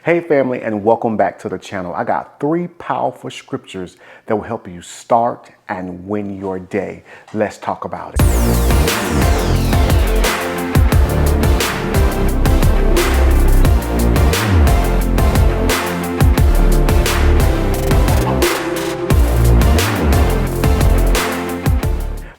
Hey family, and welcome back to the channel. I got 3 powerful scriptures that will help you start and win your day. Let's talk about it.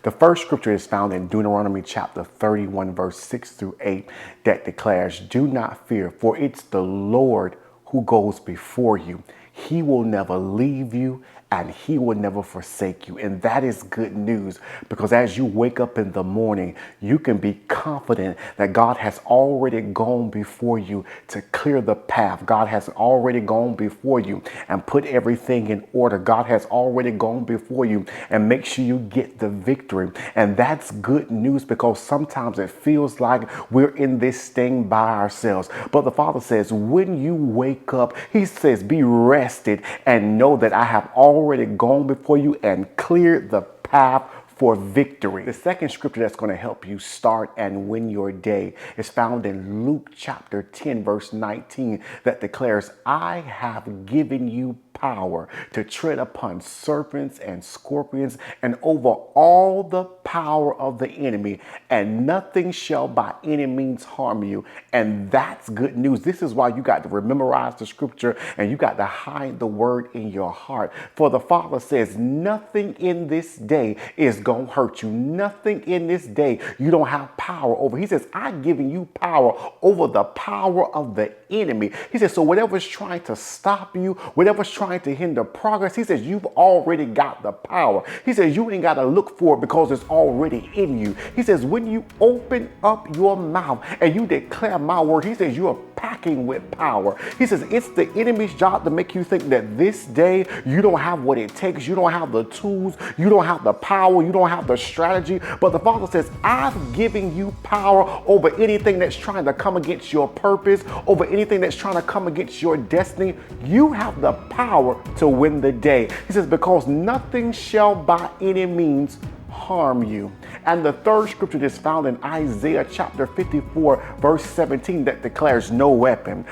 The first scripture is found in Deuteronomy chapter 31, verse 6 through 8, that declares, "Do not fear, for it's the Lord who goes before you. He will never leave you and he will never forsake you." And that is good news, because as you wake up in the morning, you can be confident that God has already gone before you to clear the path. God has already gone before you and put everything in order. God has already gone before you and make sure you get the victory. And that's good news, because sometimes it feels like we're in this thing by ourselves. But the Father says, when you wake up, he says, be rested and know that I have already gone before you and cleared the path for victory. The second scripture that's going to help you start and win your day is found in Luke chapter 10, verse 19, that declares, "I have given you power to tread upon serpents and scorpions and over all the power of the enemy, and nothing shall by any means harm you." And that's good news. This is why you got to memorize the scripture and you got to hide the word in your heart. For the Father says, nothing in this day is going to hurt you. Nothing in this day you don't have power over. He says, I've given you power over the power of the enemy. He says, so whatever's trying to stop you, whatever's trying to hinder progress, he says, you've already got the power. He says, you ain't got to look for it because it's already in you. He says, when you open up your mouth and you declare my word, he says, you are packing with power. He says, it's the enemy's job to make you think that this day you don't have what it takes. You don't have the tools. You don't have the power. You don't have the strategy. But the Father says, I've given you power over anything that's trying to come against your purpose, over anything that's trying to come against your destiny. You have the power to win the day. He says, because nothing shall by any means harm you. And the third scripture is found in Isaiah chapter 54, verse 17, that declares, no weapon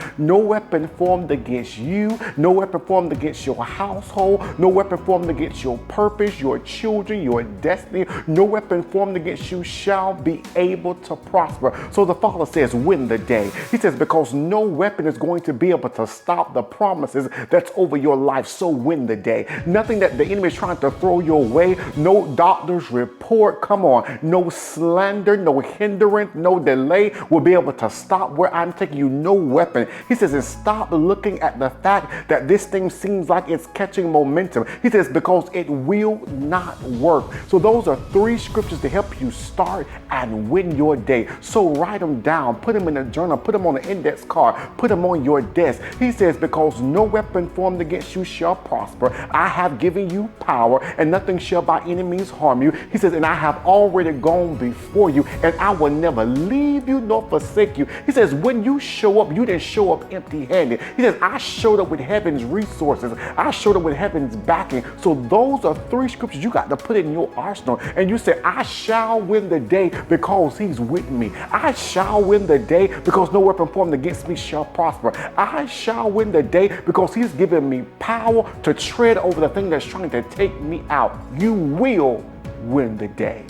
formed against you, no weapon formed against your household, no weapon formed against your purpose, your children, your destiny, no weapon formed against you shall be able to prosper. So the Father says, win the day. He says, because no weapon is going to be able to stop the promises that's over your life. So win the day. Nothing that the enemy is trying to throw your way, no doctor's report, come on, no slander, no hindrance, no delay will be able to stop where I'm taking you. No weapon. He says, and stop looking at the fact that this thing seems like it's catching momentum. He says, because it will not work. So those are 3 scriptures to help you start and win your day. So write them down, put them in a journal, put them on an index card, put them on your desk. He says, because no weapon formed against you shall prosper. I have given you power and nothing shall by any means harm you. He says, and I have already gone before you, and I will never leave you nor forsake you. He says, when you show up, you didn't show up empty-handed. He says, I showed up with heaven's resources. I showed up with heaven's backing. So those are 3 scriptures you got to put in your arsenal. And you say, I shall win the day because he's with me. I shall win the day because no weapon formed against me shall prosper. I shall win the day because he's given me power to tread over the thing that's trying to take me out. You will win the day.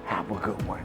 Have a good one.